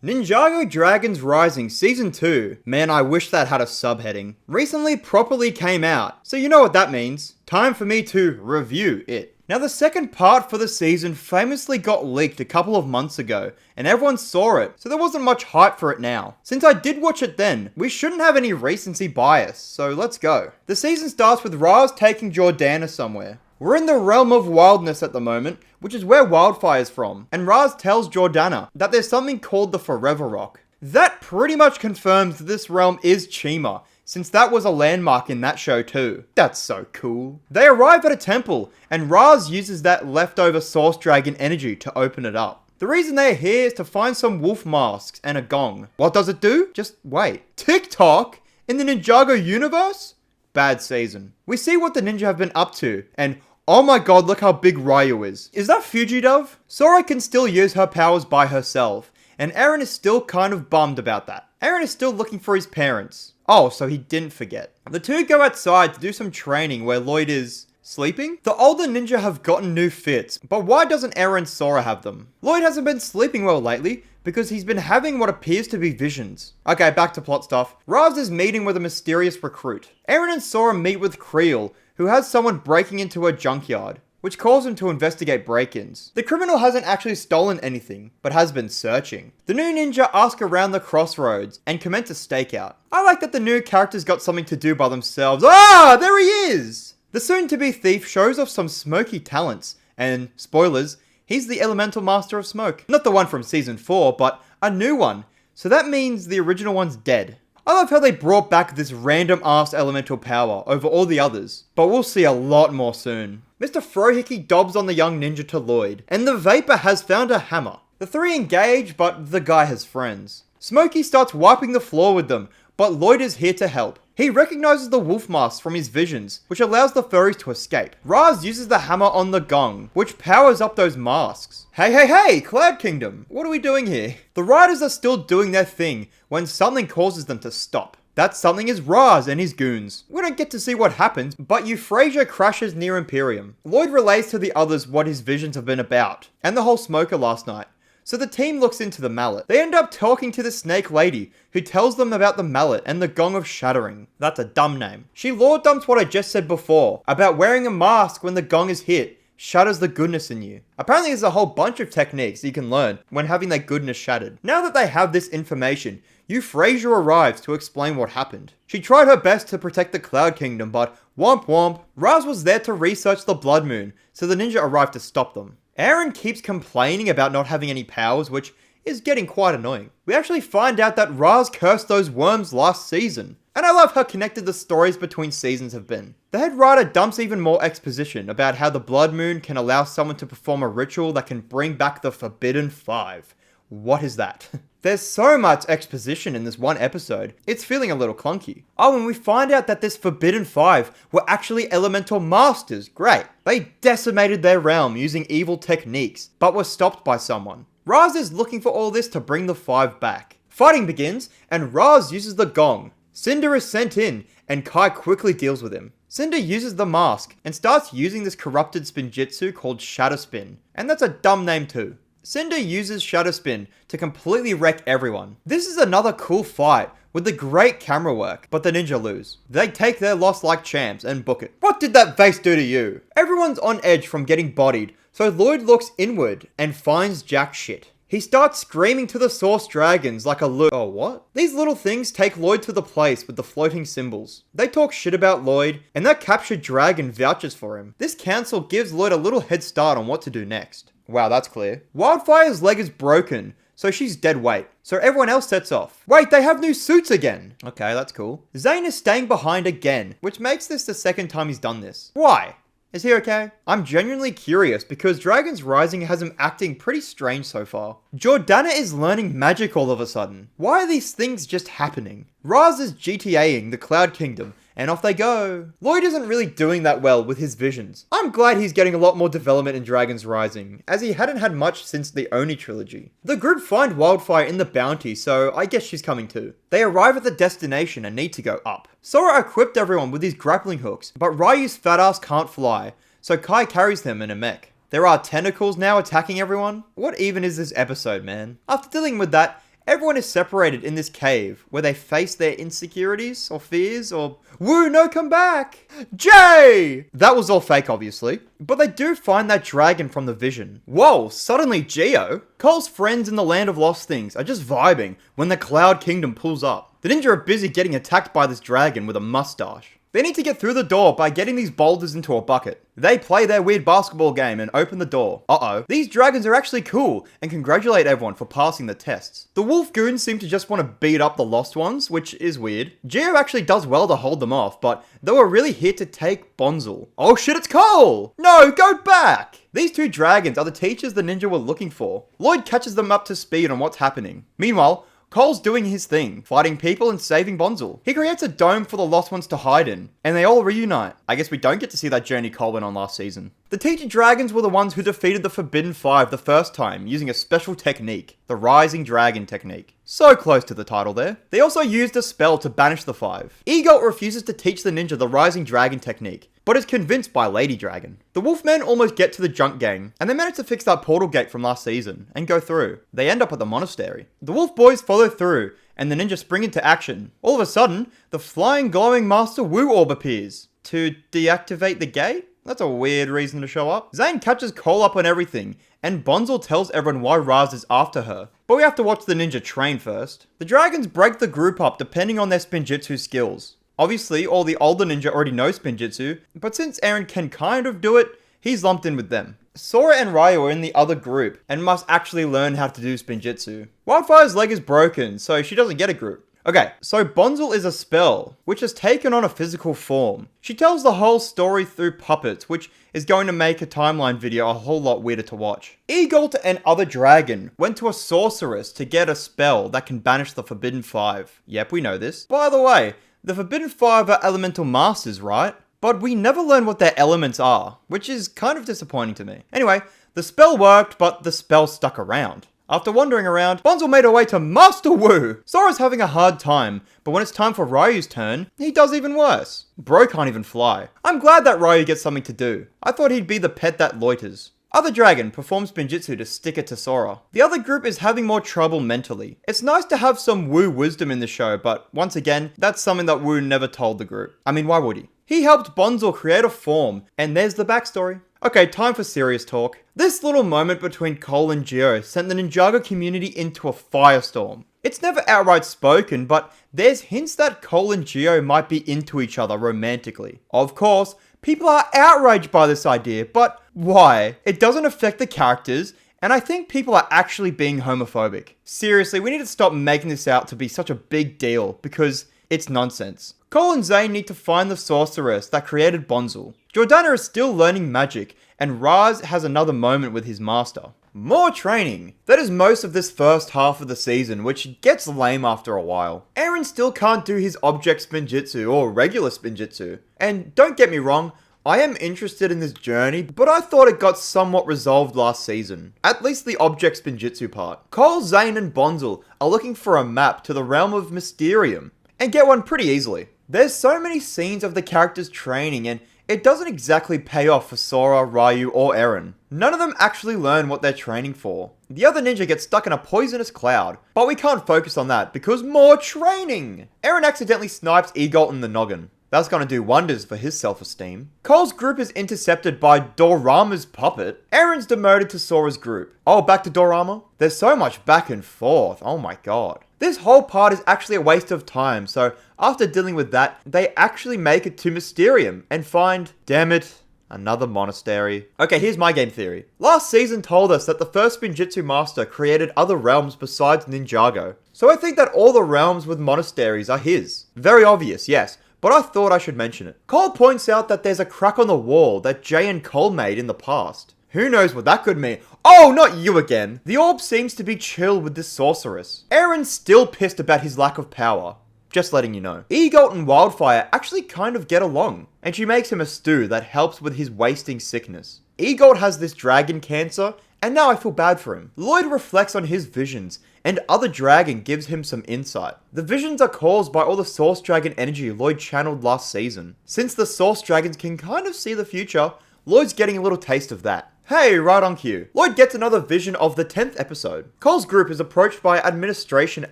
Ninjago Dragons Rising Season 2. Man, I wish that had a subheading. Recently properly came out, so you know what that means. Time for me to review it. Now the second part for the season famously got leaked a couple of months ago, and everyone saw it, so there wasn't much hype for it now. Since I did watch it then, we shouldn't have any recency bias, so let's go. The season starts with Raz taking Jordana somewhere. We're in the realm of wildness at the moment, which is where Wildfire is from, and Raz tells Jordana that there's something called the Forever Rock. That pretty much confirms that this realm is Chima, since that was a landmark in that show too. That's so cool. They arrive at a temple, and Raz uses that leftover Source Dragon energy to open it up. The reason they're here is to find some wolf masks and a gong. What does it do? Just wait. TikTok? In the Ninjago universe? Bad season. We see what the ninja have been up to, and oh my god, look how big Ryu is. Is that Fujidove? Sora can still use her powers by herself, and Eren is still kind of bummed about that. Eren is still looking for his parents. Oh, so he didn't forget. The two go outside to do some training where Lloyd is sleeping? The older ninja have gotten new fits, but why doesn't Eren and Sora have them? Lloyd hasn't been sleeping well lately, because he's been having what appears to be visions. Okay, back to plot stuff. Raz is meeting with a mysterious recruit. Eren and Sora meet with Creel, who has someone breaking into a junkyard, which calls him to investigate break-ins. The criminal hasn't actually stolen anything, but has been searching. The new ninja ask around the crossroads and commence a stakeout. I like that the new characters got something to do by themselves. Ah, there he is! The soon-to-be thief shows off some smoky talents, and, spoilers, he's the elemental master of smoke. Not the one from season 4, but a new one, so that means the original one's dead. I love how they brought back this random ass elemental power over all the others, but we'll see a lot more soon. Mr. Frohickey dobs on the young ninja to Lloyd, and the Vapor has found a hammer. The three engage, but the guy has friends. Smokey starts wiping the floor with them, but Lloyd is here to help. He recognizes the wolf masks from his visions, which allows the furries to escape. Raz uses the hammer on the gong, which powers up those masks. Hey, Cloud Kingdom, what are we doing here? The riders are still doing their thing when something causes them to stop. That something is Raz and his goons. We don't get to see what happens, but Euphrasia crashes near Imperium. Lloyd relays to the others what his visions have been about, and the whole smoker last night. So the team looks into the mallet. They end up talking to the snake lady, who tells them about the mallet and the gong of shattering. That's a dumb name. She lore dumps what I just said before, about wearing a mask when the gong is hit, shatters the goodness in you. Apparently there's a whole bunch of techniques you can learn when having that goodness shattered. Now that they have this information, Euphrasia arrives to explain what happened. She tried her best to protect the Cloud Kingdom, but womp womp. Raz was there to research the Blood Moon, so the ninja arrived to stop them. Eren keeps complaining about not having any powers, which is getting quite annoying. We actually find out that Raz cursed those worms last season, and I love how connected the stories between seasons have been. The head writer dumps even more exposition about how the Blood Moon can allow someone to perform a ritual that can bring back the Forbidden Five. What is that? There's so much exposition in this one episode, it's feeling a little clunky. Oh, and we find out that this Forbidden Five were actually elemental masters. Great. They decimated their realm using evil techniques, but were stopped by someone. Raz is looking for all this to bring the five back. Fighting begins, and Raz uses the gong. Cinder is sent in, and Kai quickly deals with him. Cinder uses the mask, and starts using this corrupted spinjitzu called Shadow Spin, and that's a dumb name too. Cinder uses Shadow Spin to completely wreck everyone. This is another cool fight with the great camera work, but the ninja lose. They take their loss like champs and book it. What did that vase do to you? Everyone's on edge from getting bodied, so Lloyd looks inward and finds jack shit. He starts screaming to the Source Dragons like a Oh, what? These little things take Lloyd to the place with the floating symbols. They talk shit about Lloyd, and that captured dragon vouches for him. This council gives Lloyd a little head start on what to do next. Wow, that's clear. Wildfire's leg is broken, so she's dead weight. So everyone else sets off. Wait, they have new suits again. Okay, that's cool. Zane is staying behind again, which makes this the second time he's done this. Why? Is he okay? I'm genuinely curious because Dragons Rising has him acting pretty strange so far. Jordana is learning magic all of a sudden. Why are these things just happening? Raz is GTAing the Cloud Kingdom, and off they go. Lloyd isn't really doing that well with his visions. I'm glad he's getting a lot more development in Dragons Rising, as he hadn't had much since the Oni trilogy. The group find Wildfire in the bounty, so I guess she's coming too. They arrive at the destination and need to go up. Sora equipped everyone with his grappling hooks, but Ryu's fat ass can't fly, so Kai carries them in a mech. There are tentacles now attacking everyone? What even is this episode, man? After dealing with that, everyone is separated in this cave where they face their insecurities or fears or woo, no, come back! Jay! That was all fake, obviously. But they do find that dragon from the vision. Whoa, suddenly Geo? Cole's friends in the land of lost things are just vibing when the Cloud Kingdom pulls up. The ninja are busy getting attacked by this dragon with a mustache. They need to get through the door by getting these boulders into a bucket. They play their weird basketball game and open the door. Uh-oh. These dragons are actually cool and congratulate everyone for passing the tests. The wolf goons seem to just want to beat up the lost ones, which is weird. Geo actually does well to hold them off, but they were really here to take Bonzel. Oh shit, it's Cole! No, go back! These two dragons are the teachers the ninja were looking for. Lloyd catches them up to speed on what's happening. Meanwhile, Cole's doing his thing, fighting people and saving Bonzel. He creates a dome for the lost ones to hide in, and they all reunite. I guess we don't get to see that journey Cole went on last season. The teacher dragons were the ones who defeated the Forbidden Five the first time, using a special technique, the Rising Dragon technique. So close to the title there. They also used a spell to banish the five. Egot refuses to teach the ninja the Rising Dragon technique, but is convinced by Lady Dragon. The Wolfmen almost get to the junk gang, and they manage to fix that portal gate from last season, and go through. They end up at the monastery. The Wolf Boys follow through, and the ninja spring into action. All of a sudden, the flying glowing Master Wu Orb appears. To deactivate the gate? That's a weird reason to show up. Zane catches Cole up on everything, and Bonzel tells everyone why Raz is after her. But we have to watch the ninja train first. The dragons break the group up depending on their spinjitzu skills. Obviously, all the older ninja already know spinjitzu, but since Eren can kind of do it, he's lumped in with them. Sora and Ryu are in the other group, and must actually learn how to do spinjitzu. Wildfire's leg is broken, so she doesn't get a group. Okay, so Bonzel is a spell, which has taken on a physical form. She tells the whole story through puppets, which is going to make a timeline video a whole lot weirder to watch. Egolt and other dragon went to a sorceress to get a spell that can banish the Forbidden Five. Yep, we know this. By the way, the Forbidden Five are elemental masters, right? But we never learn what their elements are, which is kind of disappointing to me. Anyway, the spell worked, but the spell stuck around. After wandering around, Bonzel made her way to Master Wu! Sora's having a hard time, but when it's time for Ryu's turn, he does even worse. Bro can't even fly. I'm glad that Ryu gets something to do. I thought he'd be the pet that loiters. Other dragon performs spinjitzu to stick it to Sora. The other group is having more trouble mentally. It's nice to have some Wu wisdom in the show, but once again, that's something that Wu never told the group. I mean, why would he? He helped Bonzel create a form, and there's the backstory. Okay, time for serious talk. This little moment between Cole and Geo sent the Ninjago community into a firestorm. It's never outright spoken, but there's hints that Cole and Geo might be into each other romantically. Of course, people are outraged by this idea, but why? It doesn't affect the characters, and I think people are actually being homophobic. Seriously, we need to stop making this out to be such a big deal, because it's nonsense. Cole and Zane need to find the sorceress that created Bonzel. Jordana is still learning magic, and Raz has another moment with his master. More training. That is most of this first half of the season, which gets lame after a while. Eren still can't do his object spinjitzu or regular spinjitzu. And don't get me wrong, I am interested in this journey, but I thought it got somewhat resolved last season. At least the object spinjitzu part. Cole, Zane, and Bonzel are looking for a map to the realm of Mysterium, and get one pretty easily. There's so many scenes of the characters training, and it doesn't exactly pay off for Sora, Ryu, or Eren. None of them actually learn what they're training for. The other ninja gets stuck in a poisonous cloud, but we can't focus on that because more training! Eren accidentally snipes Egot in the noggin. That's gonna do wonders for his self-esteem. Cole's group is intercepted by Dorama's puppet. Eren's demoted to Sora's group. Oh, back to Dorama? There's so much back and forth, oh my god. This whole part is actually a waste of time, so after dealing with that, they actually make it to Mysterium and find, damn it, another monastery. Okay, here's my game theory. Last season told us that the first Spinjitzu master created other realms besides Ninjago. So I think that all the realms with monasteries are his. Very obvious, yes, but I thought I should mention it. Cole points out that there's a crack on the wall that Jay and Cole made in the past. Who knows what that could mean? Oh, not you again! The orb seems to be chill with this sorceress. Eren's still pissed about his lack of power. Just letting you know. Egot and Wildfire actually kind of get along, and she makes him a stew that helps with his wasting sickness. Egot has this dragon cancer, and now I feel bad for him. Lloyd reflects on his visions, and other dragon gives him some insight. The visions are caused by all the Source Dragon energy Lloyd channeled last season. Since the Source Dragons can kind of see the future, Lloyd's getting a little taste of that. Hey, right on cue. Lloyd gets another vision of the 10th episode. Cole's group is approached by administration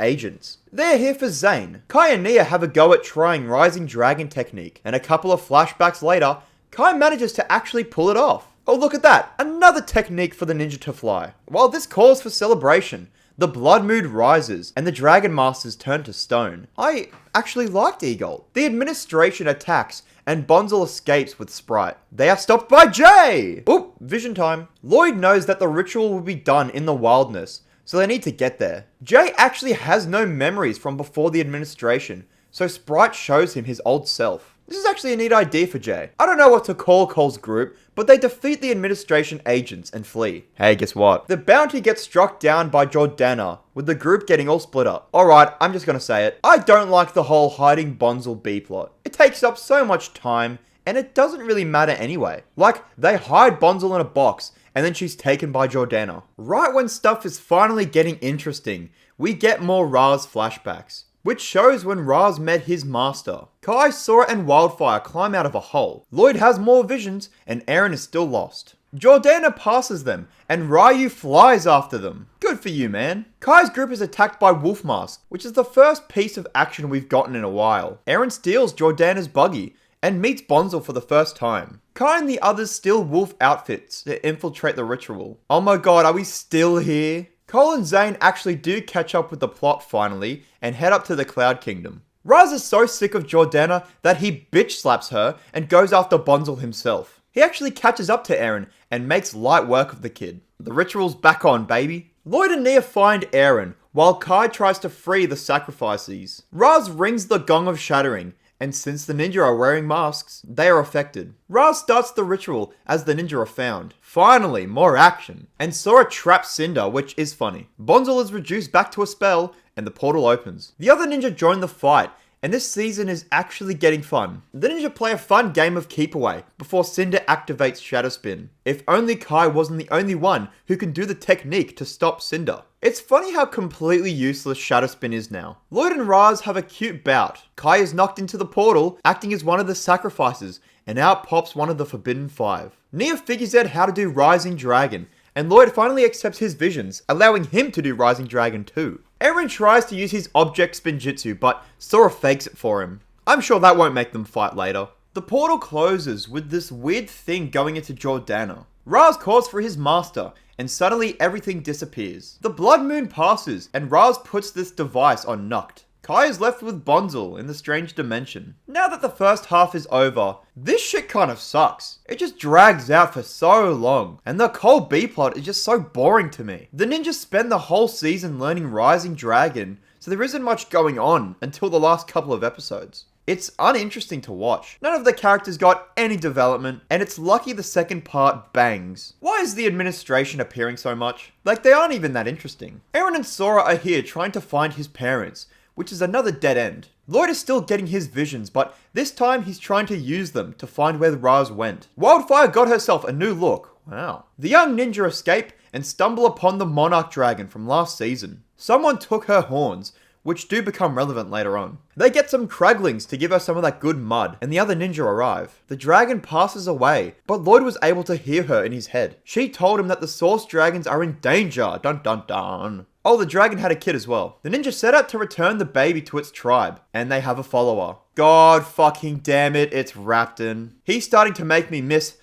agents. They're here for Zane. Kai and Nia have a go at trying Rising Dragon technique, and a couple of flashbacks later, Kai manages to actually pull it off. Oh, look at that, another technique for the ninja to fly. While this calls for celebration, the blood mood rises, and the Dragon Masters turn to stone. I actually liked Eagle. The administration attacks, and Bonzel escapes with Sprite. They are stopped by Jay! Oop, vision time. Lloyd knows that the ritual will be done in the wilderness, so they need to get there. Jay actually has no memories from before the administration, so Sprite shows him his old self. This is actually a neat idea for Jay. I don't know what to call Cole's group, but they defeat the administration agents and flee. Hey, guess what? The bounty gets struck down by Jordana, with the group getting all split up. Alright, I'm just gonna say it. I don't like the whole hiding Bonzel B-plot. It takes up so much time, and it doesn't really matter anyway. Like, they hide Bonzel in a box, and then she's taken by Jordana. Right when stuff is finally getting interesting, we get more Raz flashbacks, which shows when Raz met his master. Kai, Sora, and Wildfire climb out of a hole. Lloyd has more visions, and Aaron is still lost. Jordana passes them, and Ryu flies after them. Good for you, man. Kai's group is attacked by Wolfmask, which is the first piece of action we've gotten in a while. Aaron steals Jordana's buggy, and meets Bonzel for the first time. Kai and the others steal wolf outfits to infiltrate the ritual. Oh my god, are we still here? Cole and Zane actually do catch up with the plot finally, and head up to the Cloud Kingdom. Raz is so sick of Jordana that he bitch slaps her and goes after Bonzel himself. He actually catches up to Aaron and makes light work of the kid. The ritual's back on, baby. Lloyd and Nia find Aaron, while Kai tries to free the sacrifices. Raz rings the Gong of Shattering, and since the ninja are wearing masks, they are affected. Raz starts the ritual as the ninja are found. Finally, more action. And Sora traps Cinder, which is funny. Bonzel is reduced back to a spell, and the portal opens. The other ninja join the fight, and this season is actually getting fun. The ninja play a fun game of keep away before Cinder activates Shadow Spin. If only Kai wasn't the only one who can do the technique to stop Cinder. It's funny how completely useless Shadow Spin is now. Lloyd and Raz have a cute bout. Kai is knocked into the portal, acting as one of the sacrifices, and out pops one of the Forbidden Five. Nia figures out how to do Rising Dragon, and Lloyd finally accepts his visions, allowing him to do Rising Dragon too. Aaron tries to use his object spinjitzu, but Sora fakes it for him. I'm sure that won't make them fight later. The portal closes with this weird thing going into Jordana. Raz calls for his master, and suddenly everything disappears. The blood moon passes, and Raz puts this device on Nukt. Kai is left with Bonzel in the strange dimension. Now that the first half is over, this shit kind of sucks. It just drags out for so long, and the Cole B-plot is just so boring to me. The ninjas spend the whole season learning Rising Dragon, so there isn't much going on until the last couple of episodes. It's uninteresting to watch. None of the characters got any development, and it's lucky the second part bangs. Why is the administration appearing so much? Like, they aren't even that interesting. Aaron and Sora are here trying to find his parents, which is another dead end. Lloyd is still getting his visions, but this time he's trying to use them to find where Raz went. Wildfire got herself a new look. Wow. The young ninja escape and stumble upon the Monarch Dragon from last season. Someone took her horns, which do become relevant later on. They get some Kraglings to give her some of that good mud, and the other ninja arrive. The dragon passes away, but Lloyd was able to hear her in his head. She told him that the Source Dragons are in danger. Dun dun dun. Oh, the dragon had a kid as well. The ninja set out to return the baby to its tribe, and they have a follower. God fucking damn it, it's Rapton. He's starting to make me miss...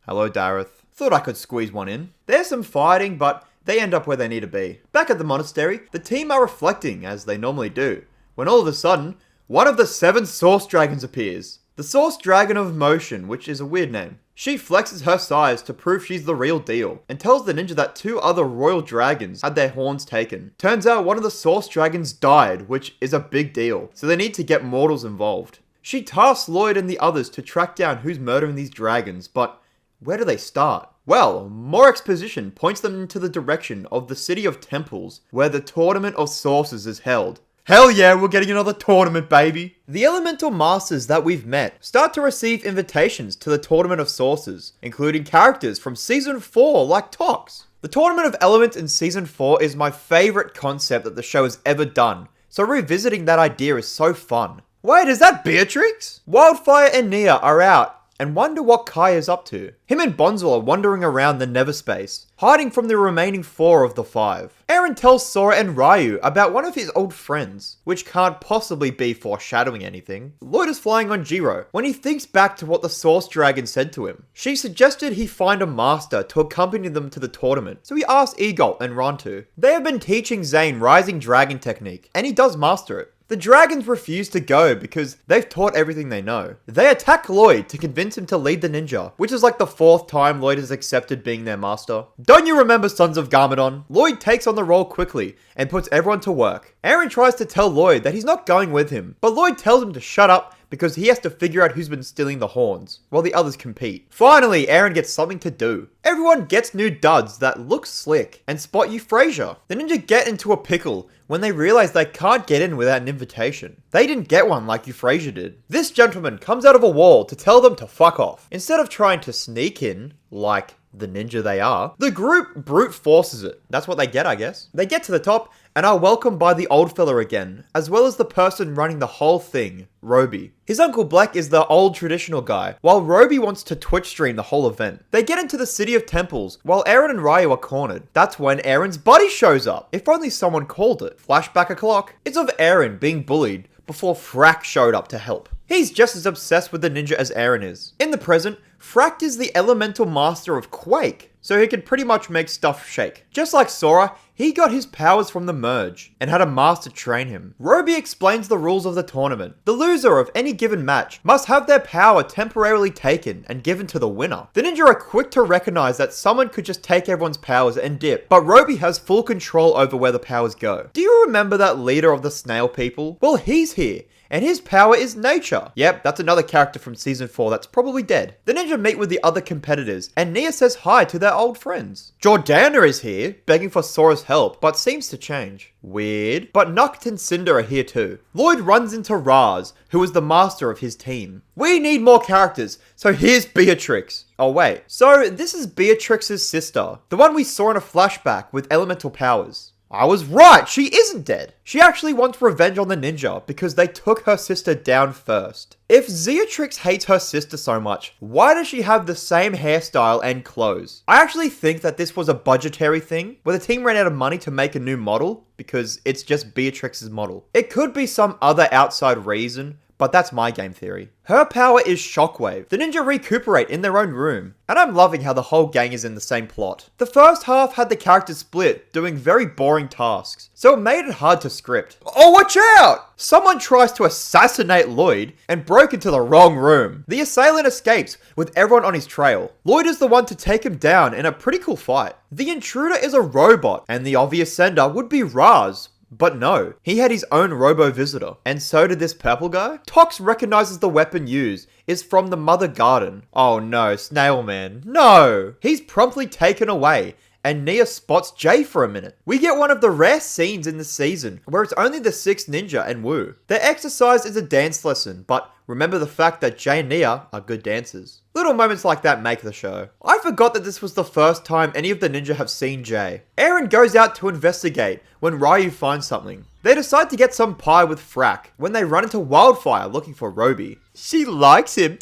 Hello, Dareth. Thought I could squeeze one in. There's some fighting, but they end up where they need to be. Back at the monastery, the team are reflecting, as they normally do, when all of a sudden, one of the 7 Source Dragons appears. The Source Dragon of Motion, which is a weird name. She flexes her size to prove she's the real deal, and tells the ninja that 2 other royal dragons had their horns taken. Turns out one of the Source Dragons died, which is a big deal, so they need to get mortals involved. She tasks Lloyd and the others to track down who's murdering these dragons, but where do they start? Well, more exposition points them into the direction of the City of Temples, where the Tournament of Sources is held. Hell yeah, we're getting another tournament, baby! The elemental masters that we've met start to receive invitations to the Tournament of Sources, including characters from Season 4 like Tox. The Tournament of Elements in Season 4 is my favourite concept that the show has ever done, so revisiting that idea is so fun. Wait, is that Beatrix? Wildfire and Nia are out, and wonder what Kai is up to. Him and Bonzo are wandering around the Neverspace, hiding from the remaining 4 of the 5. Eren tells Sora and Ryu about one of his old friends, which can't possibly be foreshadowing anything. Lloyd is flying on Jiro when he thinks back to what the Source Dragon said to him. She suggested he find a master to accompany them to the tournament, so he asks Eagle and Rontu. They have been teaching Zane Rising Dragon technique, and he does master it. The dragons refuse to go because they've taught everything they know. They attack Lloyd to convince him to lead the ninja, which is like the 4th time Lloyd has accepted being their master. Don't you remember Sons of Garmadon? Lloyd takes on the role quickly and puts everyone to work. Eren tries to tell Lloyd that he's not going with him, but Lloyd tells him to shut up because he has to figure out who's been stealing the horns, while the others compete. Finally, Eren gets something to do. Everyone gets new duds that look slick and spot Euphrasia. The ninja get into a pickle when they realize they can't get in without an invitation. They didn't get one like Euphrasia did. This gentleman comes out of a wall to tell them to fuck off. Instead of trying to sneak in, like the ninja they are, the group brute forces it. That's what they get, I guess. They get to the top and are welcomed by the old fella again, as well as the person running the whole thing, Roby. His Uncle Black is the old traditional guy, while Roby wants to Twitch stream the whole event. They get into the City of Temples, while Eren and Ryu are cornered. That's when Eren's buddy shows up. If only someone called it. Flashback o'clock. It's of Eren being bullied before Frack showed up to help. He's just as obsessed with the ninja as Eren is. In the present, Frack is the elemental master of Quake, so he can pretty much make stuff shake. Just like Sora, he got his powers from the merge, and had a master train him. Roby explains the rules of the tournament. The loser of any given match must have their power temporarily taken and given to the winner. The ninja are quick to recognize that someone could just take everyone's powers and dip, but Roby has full control over where the powers go. Do you remember that leader of the snail people? Well, he's here. And his power is nature. Yep, that's another character from season 4 that's probably dead. The ninja meet with the other competitors, and Nia says hi to their old friends. Jordana is here, begging for Sora's help, but seems to change. Weird. But Nukt and Cinder are here too. Lloyd runs into Raz, who is the master of his team. We need more characters, so here's Beatrix. Oh wait, so this is Beatrix's sister, the one we saw in a flashback with elemental powers. I was right, she isn't dead. She actually wants revenge on the ninja because they took her sister down first. If Beatrix hates her sister so much, why does she have the same hairstyle and clothes? I actually think that this was a budgetary thing, where the team ran out of money to make a new model, because it's just Beatrix's model. It could be some other outside reason, but that's my game theory. Her power is Shockwave. The ninja recuperate in their own room, and I'm loving how the whole gang is in the same plot. The first half had the characters split, doing very boring tasks, so it made it hard to script. Oh, watch out! Someone tries to assassinate Lloyd and broke into the wrong room. The assailant escapes with everyone on his trail. Lloyd is the one to take him down in a pretty cool fight. The intruder is a robot, and the obvious sender would be Raz. But no, he had his own robo-visitor. And so did this purple guy? Tox recognizes the weapon used is from the Mother Garden. Oh no, Snail Man. No! He's promptly taken away, and Nia spots Jay for a minute. We get one of the rare scenes in the season where it's only the 6th ninja and Wu. Their exercise is a dance lesson, but remember the fact that Jay and Nia are good dancers. Little moments like that make the show. I forgot that this was the first time any of the ninja have seen Jay. Eren goes out to investigate when Ryu finds something. They decide to get some pie with Frack when they run into Wildfire looking for Roby. She likes him.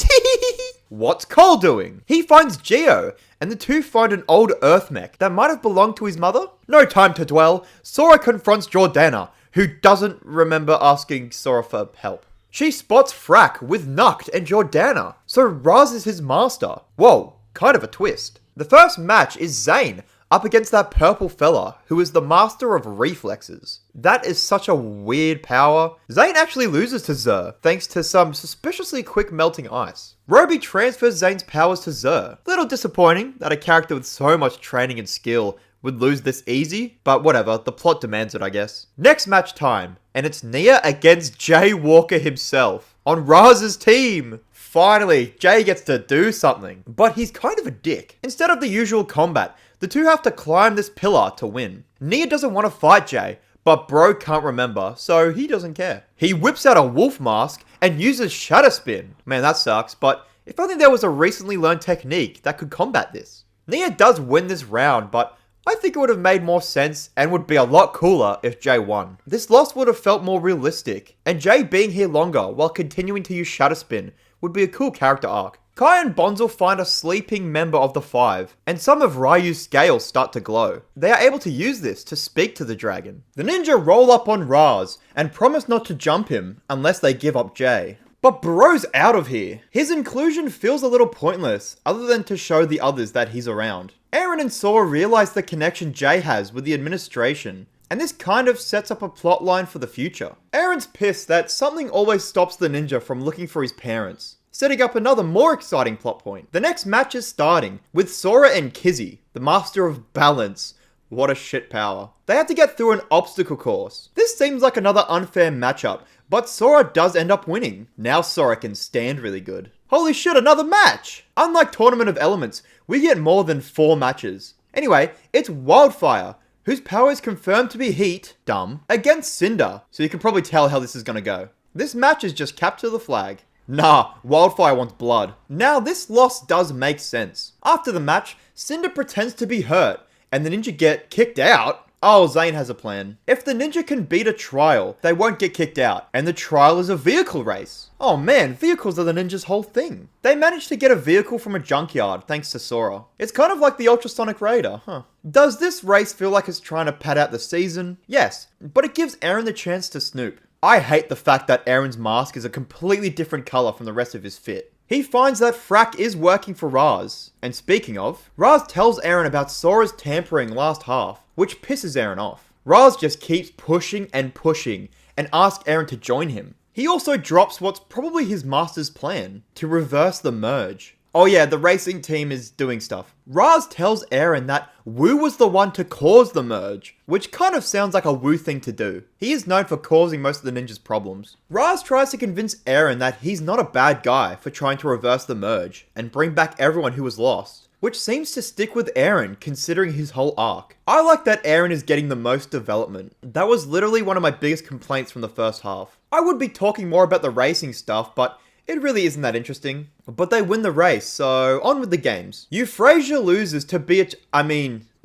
What's Cole doing? He finds Geo, and the two find an old Earth mech that might have belonged to his mother. No time to dwell. Sora confronts Jordana, who doesn't remember asking Sora for help. She spots Frack with Nukt and Jordana, so Raz is his master. Whoa, kind of a twist. The first match is Zane up against that purple fella who is the master of reflexes. That is such a weird power. Zane actually loses to Zer, thanks to some suspiciously quick melting ice. Roby transfers Zane's powers to Zer. Little disappointing that a character with so much training and skill would lose this easy, but whatever, the plot demands it, I guess. Next match time, and it's Nia against Jay Walker himself on Raz's team. Finally, Jay gets to do something, but he's kind of a dick. Instead of the usual combat, the two have to climb this pillar to win. Nia doesn't want to fight Jay, but bro can't remember, so he doesn't care. He whips out a wolf mask and uses Shatter Spin. Man, that sucks, but if only there was a recently learned technique that could combat this. Nia does win this round, but I think it would have made more sense and would be a lot cooler if Jay won. This loss would have felt more realistic, and Jay being here longer while continuing to use Shatter Spin would be a cool character arc. Kai and Bonzel find a sleeping member of the Five, and some of Ryu's scales start to glow. They are able to use this to speak to the dragon. The ninja roll up on Raz and promise not to jump him unless they give up Jay. But bro's out of here. His inclusion feels a little pointless, other than to show the others that he's around. Eren and Sora realize the connection Jay has with the administration, and this kind of sets up a plotline for the future. Eren's pissed that something always stops the ninja from looking for his parents, setting up another more exciting plot point. The next match is starting, with Sora and Kizzy, the master of balance. What a shit power. They have to get through an obstacle course. This seems like another unfair matchup, but Sora does end up winning. Now Sora can stand really good. Holy shit, another match! Unlike Tournament of Elements, we get more than 4 matches. Anyway, it's Wildfire, whose power is confirmed to be heat, dumb, against Cinder, so you can probably tell how this is gonna go. This match is just capture the flag. Nah, Wildfire wants blood. Now this loss does make sense. After the match, Cinder pretends to be hurt, and the ninja get kicked out. Oh, Zane has a plan. If the ninja can beat a trial, they won't get kicked out, and the trial is a vehicle race. Oh man, vehicles are the ninja's whole thing. They managed to get a vehicle from a junkyard thanks to Sora. It's kind of like the Ultrasonic Raider, huh? Does this race feel like it's trying to pad out the season? Yes, but it gives Eren the chance to snoop. I hate the fact that Eren's mask is a completely different color from the rest of his fit. He finds that Frack is working for Raz. And speaking of, Raz tells Eren about Sora's tampering last half, which pisses Eren off. Raz just keeps pushing and asks Eren to join him. He also drops what's probably his master's plan, to reverse the merge. Oh yeah, the racing team is doing stuff. Raz tells Eren that Wu was the one to cause the merge, which kind of sounds like a Wu thing to do. He is known for causing most of the ninja's problems. Raz tries to convince Eren that he's not a bad guy for trying to reverse the merge and bring back everyone who was lost, which seems to stick with Eren considering his whole arc. I like that Eren is getting the most development. That was literally one of my biggest complaints from the first half. I would be talking more about the racing stuff, but it really isn't that interesting. But they win the race, so on with the games. Euphrasia loses to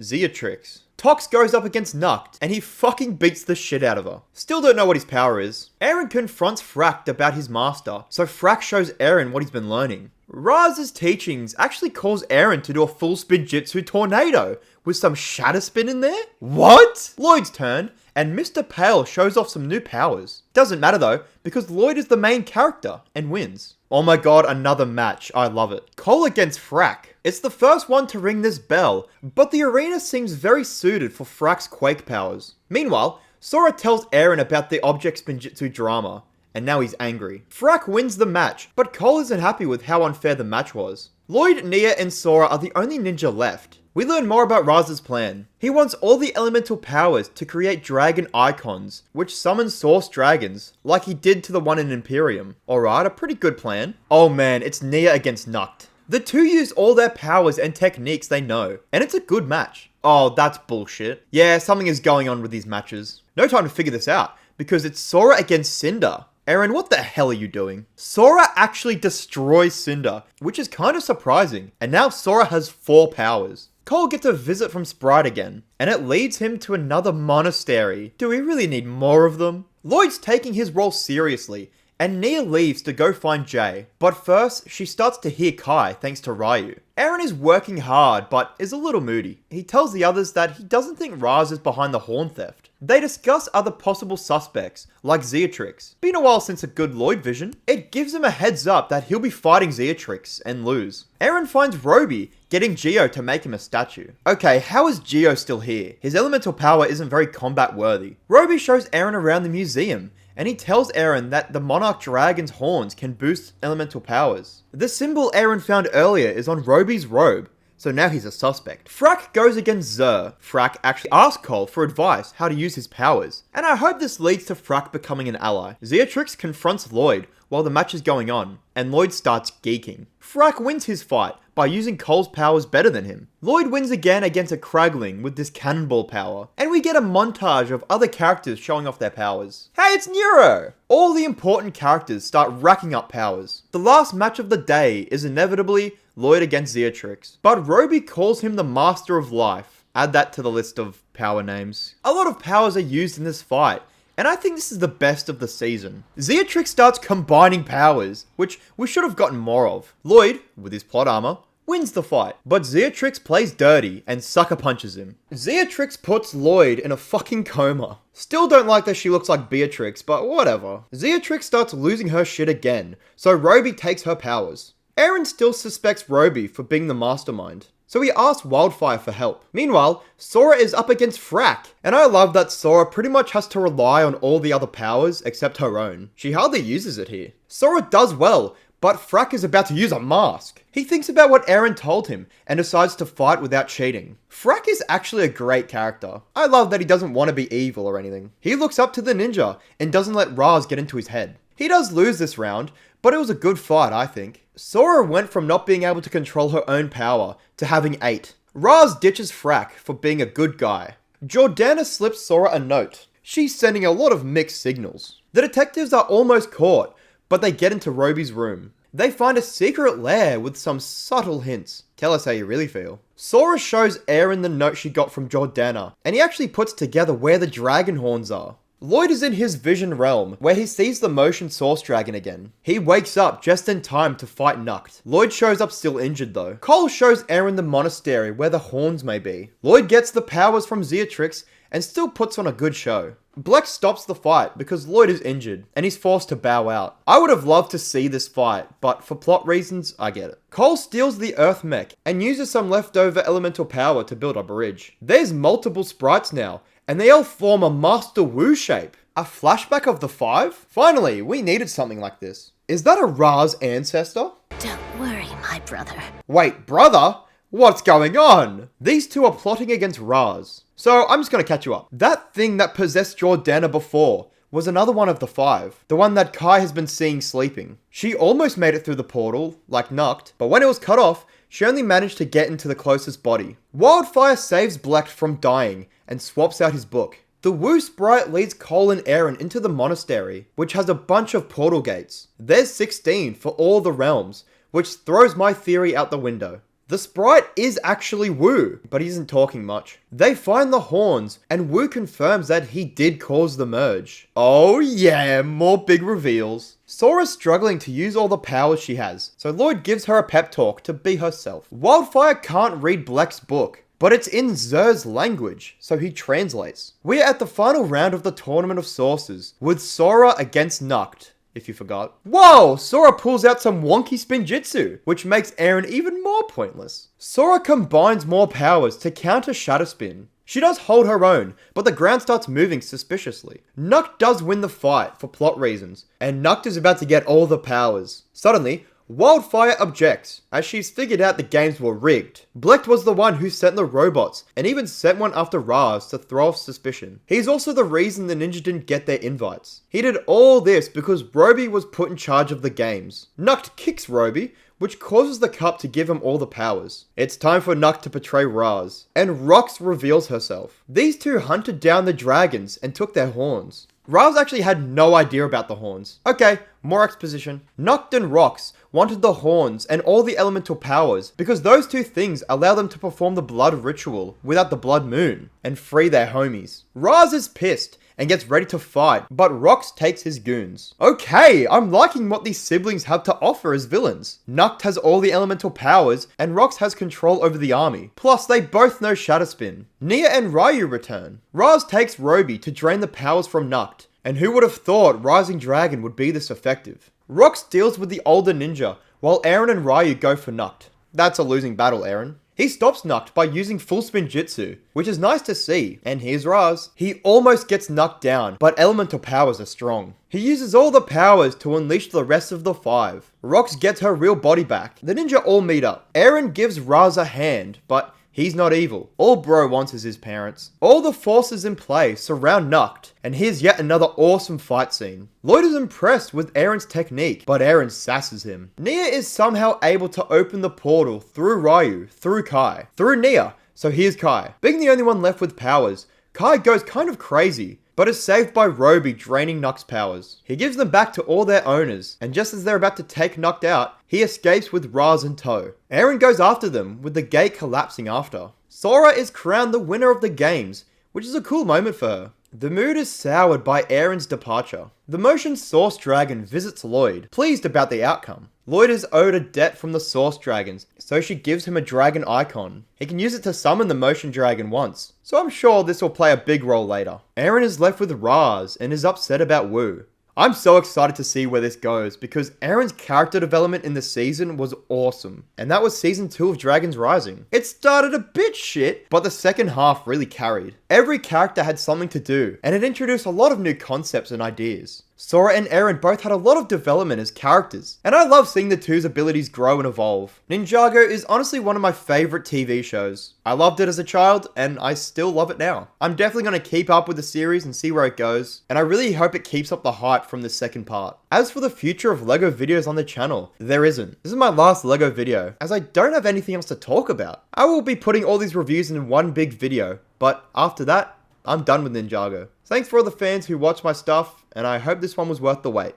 Zeatrix. Tox goes up against Nuct, and he fucking beats the shit out of her. Still don't know what his power is. Eren confronts Fract about his master, so Fract shows Eren what he's been learning. Raz's teachings actually cause Eren to do a full spin jutsu tornado, with some shatter spin in there? What? Lloyd's turn, and Mr. Pale shows off some new powers. Doesn't matter though, because Lloyd is the main character, and wins. Oh my god, another match. I love it. Cole against Frack. It's the first one to ring this bell, but the arena seems very suited for Frack's Quake powers. Meanwhile, Sora tells Eren about the object spinjitzu drama, and now he's angry. Frack wins the match, but Cole isn't happy with how unfair the match was. Lloyd, Nia, and Sora are the only ninja left. We learn more about Raz's plan. He wants all the elemental powers to create dragon icons, which summon source dragons, like he did to the one in Imperium. Alright, a pretty good plan. Oh man, it's Nia against Nuct. The two use all their powers and techniques they know, and it's a good match. Oh, that's bullshit. Yeah, something is going on with these matches. No time to figure this out, because it's Sora against Cinder. Eren, what the hell are you doing? Sora actually destroys Cinder, which is kind of surprising, and now Sora has 4 powers. Cole gets a visit from Sprite again, and it leads him to another monastery. Do we really need more of them? Lloyd's taking his role seriously, and Nia leaves to go find Jay. But first, she starts to hear Kai thanks to Ryu. Eren is working hard, but is a little moody. He tells the others that he doesn't think Raz is behind the horn theft. They discuss other possible suspects, like Zeatrix. Been a while since a good Lloyd vision. It gives him a heads up that he'll be fighting Zeatrix and lose. Eren finds Roby, getting Geo to make him a statue. Okay, how is Geo still here? His elemental power isn't very combat worthy. Roby shows Eren around the museum, and he tells Eren that the Monarch Dragon's horns can boost elemental powers. The symbol Eren found earlier is on Roby's robe, so now he's a suspect. Frack goes against Zer. Frack actually asks Cole for advice how to use his powers, and I hope this leads to Frack becoming an ally. Zeatrix confronts Lloyd while the match is going on, and Lloyd starts geeking. Frack wins his fight by using Cole's powers better than him. Lloyd wins again against a Kragling with this cannonball power, and we get a montage of other characters showing off their powers. Hey, it's Neuro! All the important characters start racking up powers. The last match of the day is inevitably Lloyd against Zeatrix, but Roby calls him the Master of Life. Add that to the list of power names. A lot of powers are used in this fight, And I think this is the best of the season. Zeatrix starts combining powers, which we should have gotten more of. Lloyd, with his plot armor, wins the fight, but Zeatrix plays dirty and sucker punches him. Zeatrix puts Lloyd in a fucking coma. Still don't like that she looks like Beatrix, but whatever. Zeatrix starts losing her shit again, so Roby takes her powers. Eren still suspects Roby for being the mastermind, so he asks Wildfire for help. Meanwhile, Sora is up against Frack, and I love that Sora pretty much has to rely on all the other powers except her own. She hardly uses it here. Sora does well, but Frack is about to use a mask. He thinks about what Eren told him and decides to fight without cheating. Frack is actually a great character. I love that he doesn't want to be evil or anything. He looks up to the ninja and doesn't let Raz get into his head. He does lose this round, but it was a good fight, I think. Sora went from not being able to control her own power to having 8. Raz ditches Frack for being a good guy. Jordana slips Sora a note. She's sending a lot of mixed signals. The detectives are almost caught, but they get into Roby's room. They find a secret lair with some subtle hints. Tell us how you really feel. Sora shows Eren the note she got from Jordana, and he actually puts together where the dragon horns are. Lloyd is in his vision realm, where he sees the motion source dragon again. He wakes up just in time to fight Nukt. Lloyd shows up still injured though. Cole shows Eren the monastery where the horns may be. Lloyd gets the powers from Zeatrix and still puts on a good show. Black stops the fight because Lloyd is injured and he's forced to bow out. I would have loved to see this fight, but for plot reasons, I get it. Cole steals the Earth mech and uses some leftover elemental power to build a bridge. There's multiple sprites now, and they all form a Master Wu shape. A flashback of the 5? Finally, we needed something like this. Is that a Raz ancestor? Don't worry, my brother. Wait, brother? What's going on? These two are plotting against Raz. So I'm just gonna catch you up. That thing that possessed Jordana before was another one of the 5. The one that Kai has been seeing sleeping. She almost made it through the portal, like Nukt, but when it was cut off, she only managed to get into the closest body. Wildfire saves Black from dying and swaps out his book. The Wu sprite leads Cole and Eren into the monastery, which has a bunch of portal gates. There's 16 for all the realms, which throws my theory out the window. The sprite is actually Wu, but he isn't talking much. They find the horns, and Wu confirms that he did cause the merge. Oh yeah, more big reveals. Sora's struggling to use all the powers she has, so Lloyd gives her a pep talk to be herself. Wildfire can't read Black's book, but it's in Zer's language, so he translates. We're at the final round of the Tournament of Sources, with Sora against Nukt. If you forgot. Whoa! Sora pulls out some wonky spinjitzu, which makes Eren even more pointless. Sora combines more powers to counter Shadow Spin. She does hold her own, but the ground starts moving suspiciously. Nukt does win the fight for plot reasons, and Nukt is about to get all the powers. Suddenly, Wildfire objects, as she's figured out the games were rigged. Blecht was the one who sent the robots, and even sent one after Raz to throw off suspicion. He's also the reason the ninja didn't get their invites. He did all this because Roby was put in charge of the games. Nukt kicks Roby, which causes the cup to give him all the powers. It's time for Nukt to betray Raz, and Rox reveals herself. These two hunted down the dragons and took their horns. Raz actually had no idea about the horns. Okay, more exposition. Nukt and Rox wanted the horns and all the elemental powers because those two things allow them to perform the blood ritual without the blood moon and free their homies. Raz is pissed and gets ready to fight, but Rox takes his goons. Okay, I'm liking what these siblings have to offer as villains. Nukt has all the elemental powers, and Rox has control over the army. Plus, they both know Shadow Spin. Nia and Ryu return. Raz takes Roby to drain the powers from Nukt, and who would have thought Rising Dragon would be this effective? Rox deals with the older ninja, while Eren and Ryu go for Nukt. That's a losing battle, Eren. He stops Nukt by using full spin jutsu, which is nice to see, and here's Raz. He almost gets Nukt down, but elemental powers are strong. He uses all the powers to unleash the rest of the 5. Rox gets her real body back. The ninja all meet up. Eren gives Raz a hand, but he's not evil. All bro wants is his parents. All the forces in play surround Nukt, and here's yet another awesome fight scene. Lloyd is impressed with Eren's technique, but Eren sasses him. Nia is somehow able to open the portal through Ryu, through Kai, through Nia, so here's Kai. Being the only one left with powers, Kai goes kind of crazy, but is saved by Roby draining Nukt's powers. He gives them back to all their owners, and just as they're about to take Nukt out, he escapes with Raz in tow. Eren goes after them, with the gate collapsing after. Sora is crowned the winner of the games, which is a cool moment for her. The mood is soured by Aaron's departure. The motion Source Dragon visits Lloyd, pleased about the outcome. Lloyd is owed a debt from the Source Dragons, so she gives him a dragon icon. He can use it to summon the motion dragon once, so I'm sure this will play a big role later. Aaron is left with Raz and is upset about Wu. I'm so excited to see where this goes because Aaron's character development in the season was awesome, and that was season 2 of Dragons Rising. It started a bit shit, but the second half really carried. Every character had something to do, and it introduced a lot of new concepts and ideas. Sora and Aaron both had a lot of development as characters, and I love seeing the two's abilities grow and evolve. Ninjago is honestly one of my favorite TV shows. I loved it as a child, and I still love it now. I'm definitely going to keep up with the series and see where it goes, and I really hope it keeps up the hype from the second part. As for the future of LEGO videos on the channel, there isn't. This is my last LEGO video, as I don't have anything else to talk about. I will be putting all these reviews in one big video, but after that, I'm done with Ninjago. Thanks for all the fans who watch my stuff, and I hope this one was worth the wait.